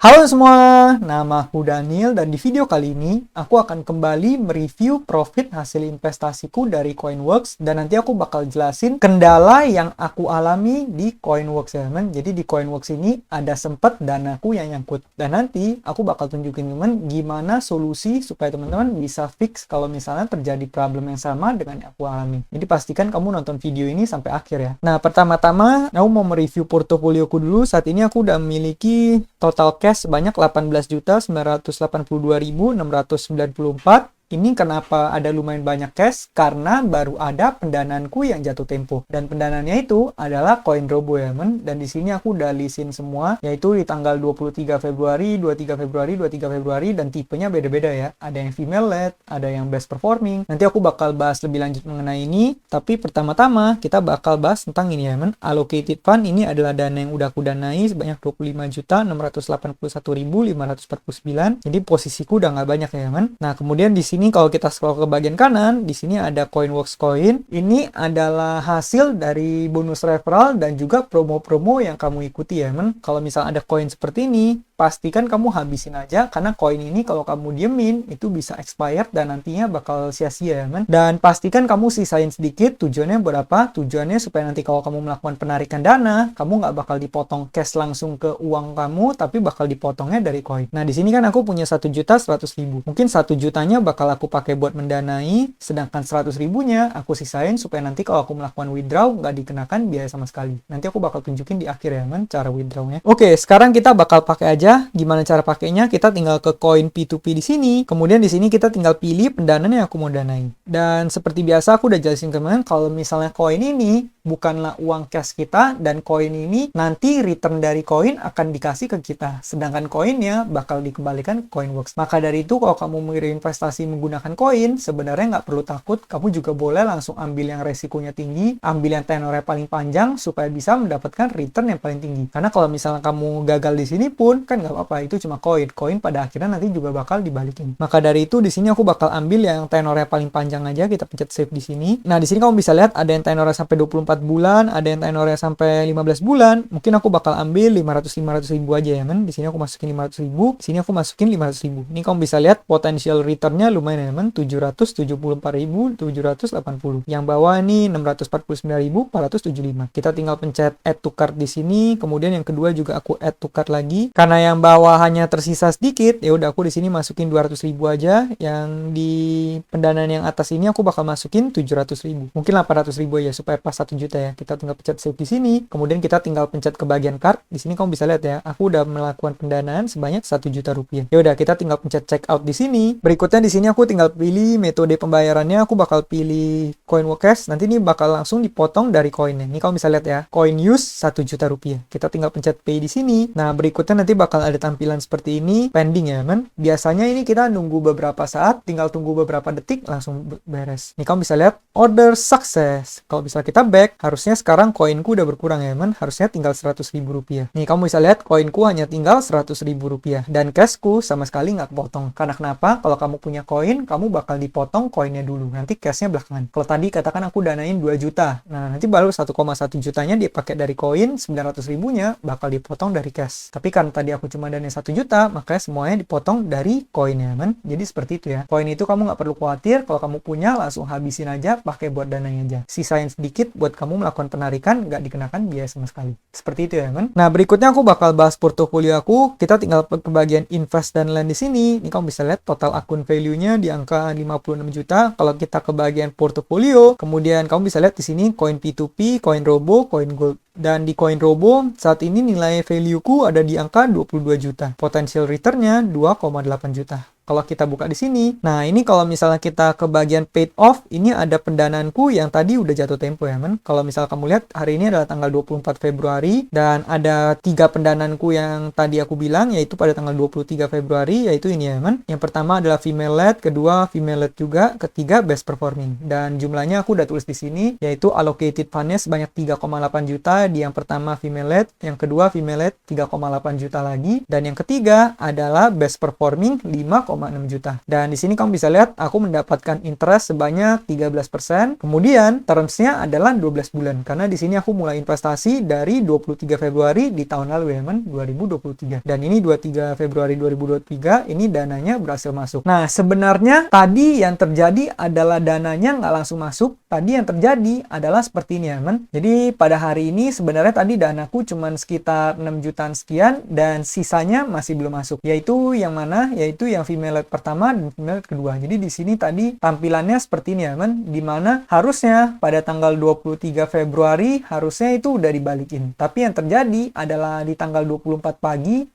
Halo semua, nama aku Daniel dan di video kali ini aku akan kembali mereview profit hasil investasiku dari Coinworks dan nanti aku bakal jelasin kendala yang aku alami di Coinworks ya teman. Jadi di Coinworks ini ada sempet danaku yang nyangkut dan nanti aku bakal tunjukin teman gimana solusi supaya teman-teman bisa fix kalau misalnya terjadi problem yang sama dengan yang aku alami. Jadi pastikan kamu nonton video ini sampai akhir ya. Nah pertama-tama aku mau mereview portofolioku dulu. Saat ini aku udah memiliki total cash sebanyak 18.982.694. Ini kenapa ada lumayan banyak cash? Karena baru ada pendanaanku yang jatuh tempo. Dan pendanaannya itu adalah CoinRobo ya, men. Dan di sini aku udah listin semua, yaitu di tanggal 23 Februari, 23 Februari, 23 Februari, dan tipenya beda-beda ya. Ada yang female led, ada yang best performing. Nanti aku bakal bahas lebih lanjut mengenai ini, tapi pertama-tama kita bakal bahas tentang ini ya, men. Allocated fund ini adalah dana yang udah aku danai sebanyak 25.681.549. Jadi posisiku udah nggak banyak ya, men. Nah, kemudian di sini kalau kita scroll ke bagian kanan, di sini ada Coinworks Coin. Ini adalah hasil dari bonus referral dan juga promo-promo yang kamu ikuti ya, men. Kalau misalnya ada koin seperti ini, pastikan kamu habisin aja karena koin ini kalau kamu diemin itu bisa expired dan nantinya bakal sia-sia ya, men. Dan pastikan kamu sisain sedikit. Tujuannya berapa? Tujuannya supaya nanti kalau kamu melakukan penarikan dana, kamu nggak bakal dipotong cash langsung ke uang kamu, tapi bakal dipotongnya dari koin. Nah, di sini kan aku punya 1.100.000. Mungkin 1 jutanya bakal aku pakai buat mendanai, sedangkan 100 ribunya aku sisain supaya nanti kalau aku melakukan withdraw nggak dikenakan biaya sama sekali. Nanti aku bakal tunjukin di akhir ya, men, cara withdrawnya. Oke, sekarang kita bakal pakai aja. Gimana cara pakainya? Kita tinggal ke koin P2P di sini. Kemudian di sini kita tinggal pilih pendanaan yang aku mau danai. Dan seperti biasa aku udah jelasin kemarin kalau misalnya koin ini bukanlah uang cash kita dan koin ini nanti return dari koin akan dikasih ke kita. Sedangkan koinnya bakal dikembalikan ke Coinworks. Maka dari itu kalau kamu berinvestasi menggunakan koin, sebenarnya nggak perlu takut. Kamu juga boleh langsung ambil yang resikonya tinggi, ambil yang tenornya paling panjang supaya bisa mendapatkan return yang paling tinggi. Karena kalau misalnya kamu gagal di sini pun kan nggak apa-apa, itu cuma koin. Koin pada akhirnya nanti juga bakal dibalikin. Maka dari itu di sini aku bakal ambil yang tenornya paling panjang aja. Kita pencet save di sini. Nah di sini kamu bisa lihat ada yang tenornya sampai 24 bulan, ada yang tenornya sampai 15 bulan. Mungkin aku bakal ambil 500 ribu aja ya, men. Di sini aku masukin 500 ribu, di sini aku masukin 500 ribu. Ini kamu bisa lihat potential returnnya lumayan ya, men. 774.780. Yang bawah ini 649.475. Kita tinggal pencet add to cart di sini. Kemudian yang kedua juga aku add to cart lagi. Karena yang bawah hanya tersisa sedikit, ya udah aku di sini masukin 200 ribu aja. Yang di pendanaan yang atas ini aku bakal masukin 700 ribu. Mungkin 800 ribu aja supaya pas 1 juta ya. Kita tinggal pencet save di sini. Kemudian kita tinggal pencet ke bagian cart. Di sini kamu bisa lihat ya, aku udah melakukan pendanaan sebanyak 1 juta rupiah. Ya udah kita tinggal pencet check out di sini. Berikutnya di sini aku tinggal pilih metode pembayarannya. Aku bakal pilih Coinworks Cash. Nanti ini bakal langsung dipotong dari koinnya. Ini kamu bisa lihat ya, coin use 1 juta rupiah. Kita tinggal pencet pay di sini. Nah, berikutnya nanti bakal ada tampilan seperti ini, pending ya, men. Biasanya ini kita nunggu beberapa saat, tinggal tunggu beberapa detik langsung beres. Nih kamu bisa lihat order sukses. Kalau bisa kita back, harusnya sekarang koinku udah berkurang ya, men. Harusnya tinggal 100 ribu rupiah. Nih kamu bisa lihat koinku hanya tinggal 100 ribu rupiah. Dan cashku sama sekali nggak kepotong. Karena kenapa? Kalau kamu punya koin, kamu bakal dipotong koinnya dulu. Nanti cashnya belakangan. Kalau tadi katakan aku danain 2 juta. Nah, nanti baru 1,1 jutanya dipakai dari koin, 900 ribunya bakal dipotong dari cash. Tapi kan tadi aku cuma danain 1 juta, makanya semuanya dipotong dari koinnya, men. Jadi seperti itu ya. Koin itu kamu nggak perlu khawatir. Kalau kamu punya, langsung habisin aja, pakai buat dananya aja. Sisain sedikit buat kamu melakukan penarikan, nggak dikenakan biaya sama sekali. Seperti itu ya, men. Nah, berikutnya aku bakal bahas portofolio aku. Kita tinggal ke bagian invest dan land di sini. Ini kamu bisa lihat total akun value-nya di angka 56 juta. Kalau kita ke bagian portofolio, kemudian kamu bisa lihat di sini coin P2P, CoinRobo, CoinGold. Dan di CoinRobo saat ini nilai value-ku ada di angka 22 juta. Potential return-nya 2,8 juta. Kalau kita buka di sini, nah ini kalau misalnya kita ke bagian paid off, ini ada pendanaanku yang tadi udah jatuh tempo ya, men. Kalau misalnya kamu lihat, hari ini adalah tanggal 24 Februari, dan ada 3 pendanaanku yang tadi aku bilang, yaitu pada tanggal 23 Februari, yaitu ini ya, men. Yang pertama adalah female led, kedua female led juga, ketiga best performing. Dan jumlahnya aku udah tulis di sini, yaitu allocated fund-nya sebanyak 3,8 juta, di yang pertama female led, yang kedua female led 3,8 juta lagi, dan yang ketiga adalah best performing 5,8 3,6 juta. Dan di sini kamu bisa lihat aku mendapatkan interest sebanyak 13%. Kemudian termsnya adalah 12 bulan. Karena di sini aku mulai investasi dari 23 Februari di tahun lalu ya teman, 2023. Dan ini 23 Februari 2023 ini dananya berhasil masuk. Nah, sebenarnya tadi yang terjadi adalah dananya nggak langsung masuk. Tadi yang terjadi adalah seperti ini ya teman. Jadi pada hari ini sebenarnya tadi danaku cuma sekitar 6 jutaan sekian dan sisanya masih belum masuk. Yaitu yang mana? Yaitu yang female lead pertama dan female lead kedua. Jadi di sini tadi tampilannya seperti ini ya teman. Dimana harusnya pada tanggal 23 Februari harusnya itu udah dibalikin. Tapi yang terjadi adalah di tanggal 24 pagi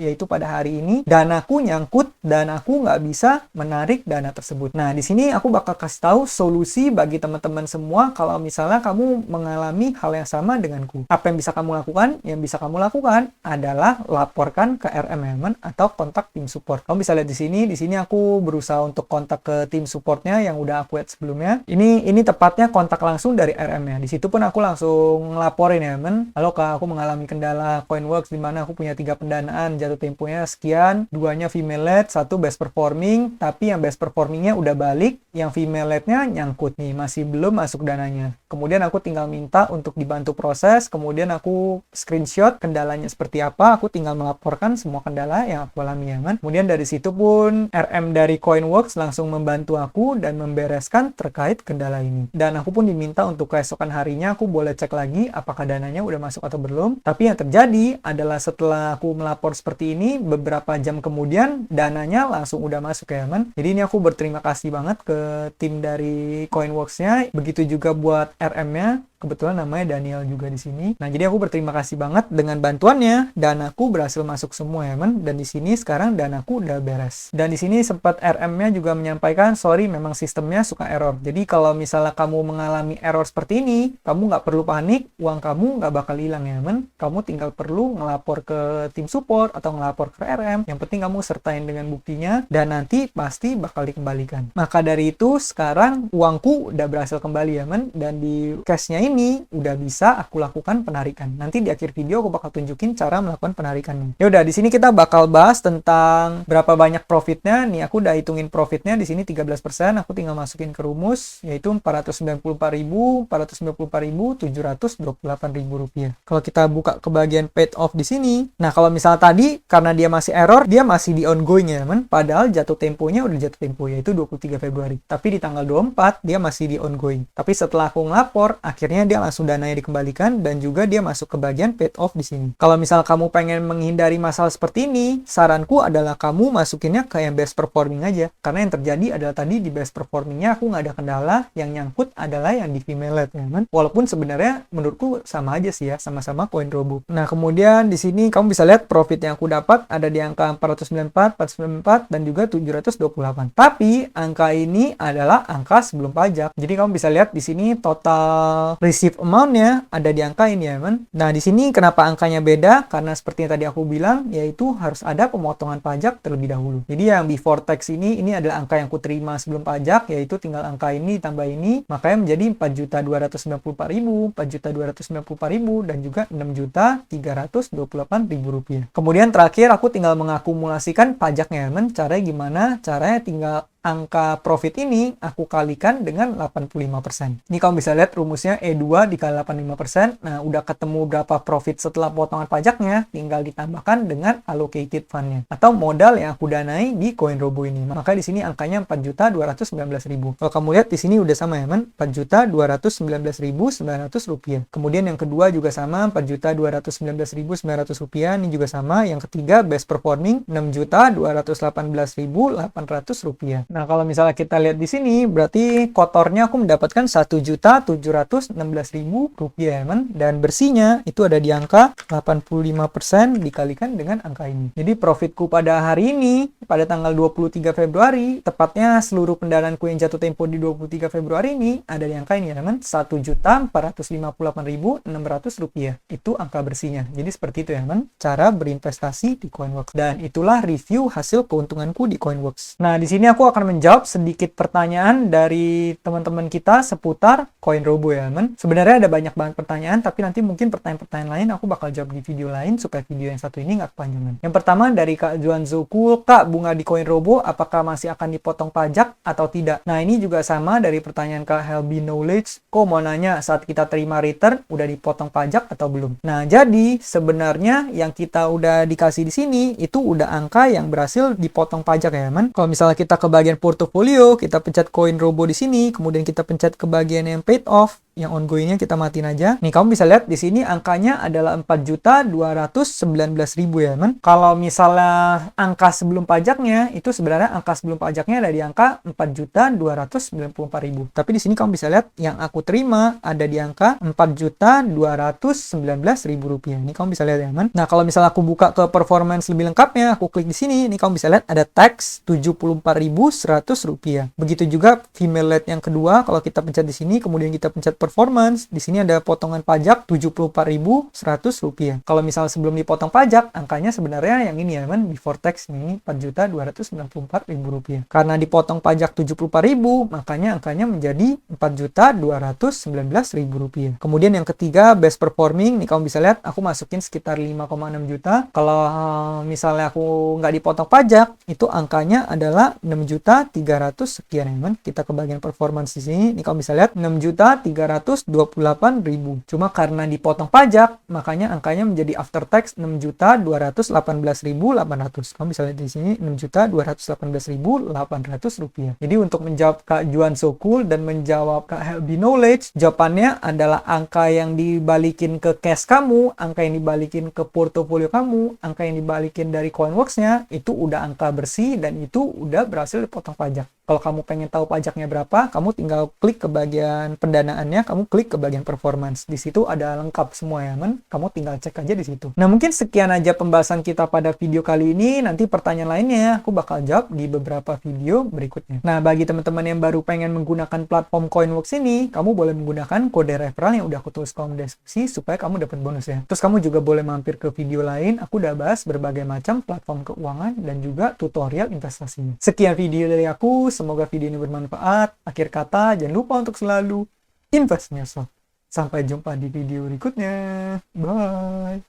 yaitu pada hari ini danaku nyangkut dan aku nggak bisa menarik dana tersebut. Nah di sini aku bakal kasih tahu solusi bagi teman-teman semua kalau misalnya kamu mengalami hal yang sama denganku. Apa yang bisa kamu lakukan? Yang bisa kamu lakukan adalah laporkan ke RM atau kontak tim support. Kamu bisa lihat di sini aku berusaha untuk kontak ke tim supportnya yang udah aku add sebelumnya. Ini tepatnya kontak langsung dari RM ya. Di situ pun aku langsung laporin ya teman. Halo kak, aku mengalami kendala Coinworks di mana aku punya 3 pendanaan, jatuh temponya sekian, 2-nya female lead, 1 best performing, tapi yang best performingnya udah balik, yang female leadnya nyangkut nih, masih belum masuk dananya. Kemudian aku tinggal minta untuk dibantu proses, kemudian aku screenshot kendalanya seperti apa, aku tinggal melaporkan semua kendala yang aku alami ya kan. Kemudian dari situ pun RM dari Coinworks langsung membantu aku dan membereskan terkait kendala ini. Dan aku pun diminta untuk keesokan harinya aku boleh cek lagi apakah dananya udah masuk atau belum. Tapi yang terjadi adalah setelah aku melapor seperti ini, beberapa jam kemudian dananya langsung udah masuk ya kan. Jadi ini aku berterima kasih banget ke tim dari Coinworks-nya, begitu juga buat RM-nya. Kebetulan namanya Daniel juga di sini. Nah, jadi aku berterima kasih banget dengan bantuannya, danaku berhasil masuk semua ya, men. Dan di sini sekarang danaku udah beres. Dan di sini sempat RM-nya juga menyampaikan, sorry memang sistemnya suka error. Jadi kalau misalnya kamu mengalami error seperti ini, kamu nggak perlu panik, uang kamu nggak bakal hilang ya, men. Kamu tinggal perlu ngelapor ke tim support atau ngelapor ke RM. Yang penting kamu sertain dengan buktinya dan nanti pasti bakal dikembalikan. Maka dari itu sekarang uangku udah berhasil kembali ya, men. Dan di cashnya ini udah bisa aku lakukan penarikan. Nanti di akhir video aku bakal tunjukin cara melakukan penarikannya. Ya udah, di sini kita bakal bahas tentang berapa banyak profitnya. Nih aku udah hitungin profitnya di sini 13%. Aku tinggal masukin ke rumus yaitu 494.728.000 rupiah. Kalau kita buka ke bagian paid off di sini. Nah, kalau misalnya tadi karena dia masih error, dia masih di ongoing ya, teman. Padahal jatuh temponya udah jatuh tempo yaitu 23 Februari. Tapi di tanggal 24 dia masih di ongoing. Tapi setelah aku ngelapor, akhirnya dia langsung dananya dikembalikan dan juga dia masuk ke bagian paid off di sini. Kalau misal kamu pengen menghindari masalah seperti ini, saranku adalah kamu masukinnya ke yang best performing aja. Karena yang terjadi adalah tadi di best performingnya aku nggak ada kendala, yang nyangkut adalah yang di female lead ya kan. Walaupun sebenarnya menurutku sama aja sih ya, sama-sama koin robo. Nah, kemudian di sini kamu bisa lihat profit yang aku dapat ada di angka 494, 494 dan juga 728. Tapi angka ini adalah angka sebelum pajak. Jadi kamu bisa lihat di sini total receive amount-nya ada di angka ini ya, men. Nah, di sini kenapa angkanya beda? Karena seperti yang tadi aku bilang, yaitu harus ada pemotongan pajak terlebih dahulu. Jadi yang before tax ini adalah angka yang ku terima sebelum pajak, yaitu tinggal angka ini tambah ini, makanya menjadi 4.294.000, 4.294.000 dan juga 6.328.000 rupiah. Kemudian terakhir aku tinggal mengakumulasikan pajaknya, men. Caranya gimana? Caranya tinggal angka profit ini aku kalikan dengan 85%. Ini kamu bisa lihat rumusnya E2 dikali 85%. Nah, udah ketemu berapa profit setelah potongan pajaknya, tinggal ditambahkan dengan allocated fund-nya atau modal yang aku danai di koin robo ini. Maka di sini angkanya 4.219.000. Kalau kamu lihat di sini udah sama ya, men. 4.219.900 rupiah. Kemudian yang kedua juga sama, 4.219.900 rupiah. Ini juga sama. Yang ketiga best performing 6.218.800 rupiah. Nah, kalau misalnya kita lihat di sini, berarti kotornya aku mendapatkan 1.716.000 rupiah, men. Dan bersihnya itu ada di angka 85% dikalikan dengan angka ini. Jadi profitku pada hari ini, pada tanggal 23 Februari, tepatnya seluruh pendanaanku yang jatuh tempo di 23 Februari ini, ada di angka ini ya, men. 1.458.600 rupiah. Itu angka bersihnya. Jadi seperti itu ya, men. Cara berinvestasi di Coinworks. Dan itulah review hasil keuntunganku di Coinworks. Nah, di sini aku akan akan menjawab sedikit pertanyaan dari teman-teman kita seputar koin robo ya teman. Sebenarnya ada banyak banget pertanyaan, tapi nanti mungkin pertanyaan-pertanyaan lain aku bakal jawab di video lain supaya video yang satu ini nggak kepanjangan. Yang pertama dari Kak Juan Zokul, Kak, bunga di koin robo apakah masih akan dipotong pajak atau tidak? Nah, ini juga sama dari pertanyaan Kak Helby Knowledge. Kok mau nanya saat kita terima return udah dipotong pajak atau belum? Nah, jadi sebenarnya yang kita udah dikasih di sini itu udah angka yang berhasil dipotong pajak ya teman. Kalau misalnya kita ke bagian portofolio, kita pencet koin robo di sini, kemudian kita pencet ke bagian yang paid off, yang ongoingnya kita matiin aja. Nih kamu bisa lihat di sini angkanya adalah 4.219.000 ya teman. Kalau misalnya angka sebelum pajaknya itu sebenarnya angka sebelum pajaknya ada di angka 4.294.000. Tapi di sini kamu bisa lihat yang aku terima ada di angka 4.219.000 rupiah. Ini kamu bisa lihat ya teman. Nah kalau misalnya aku buka ke performance lebih lengkapnya, aku klik di sini. Ini kamu bisa lihat ada tax 74.100 rupiah. Begitu juga female lead yang kedua, kalau kita pencet di sini, kemudian kita pencet performance, di sini ada potongan pajak 74.100 rupiah. Kalau misalnya sebelum dipotong pajak, angkanya sebenarnya yang ini ya teman, before tax ini 4.294.000 rupiah. Karena dipotong pajak 74.000, makanya angkanya menjadi 4.219.000 rupiah. Kemudian yang ketiga, best performing, nih kamu bisa lihat, aku masukin sekitar 5,6 juta. Kalau misalnya aku nggak dipotong pajak, itu angkanya adalah 6.300 sekian ya teman. Kita ke bagian performance di sini, nih kamu bisa lihat 6.328.000. Cuma karena dipotong pajak, makanya angkanya menjadi after tax 6.218.800. Kamu bisa lihat di sini 6.218.800 rupiah. Jadi untuk menjawab Kak Juan Sokul dan menjawab Kak Helby Knowledge, jawabannya adalah angka yang dibalikin ke cash kamu, angka yang dibalikin ke portofolio kamu, angka yang dibalikin dari Coinworks-nya, itu udah angka bersih dan itu udah berhasil dipotong pajak. Kalau kamu pengen tahu pajaknya berapa, kamu tinggal klik ke bagian pendanaannya, kamu klik ke bagian performance. Di situ ada lengkap semua ya, men. Kamu tinggal cek aja di situ. Nah, mungkin sekian aja pembahasan kita pada video kali ini. Nanti pertanyaan lainnya aku bakal jawab di beberapa video berikutnya. Nah, bagi teman-teman yang baru pengen menggunakan platform Coinworks ini, kamu boleh menggunakan kode referral yang udah aku tulis kolom deskripsi supaya kamu dapat bonus ya. Terus kamu juga boleh mampir ke video lain. Aku udah bahas berbagai macam platform keuangan dan juga tutorial investasinya. Sekian video dari aku. Semoga video ini bermanfaat. Akhir kata, jangan lupa untuk selalu invest in yourself. Sampai jumpa di video berikutnya. Bye.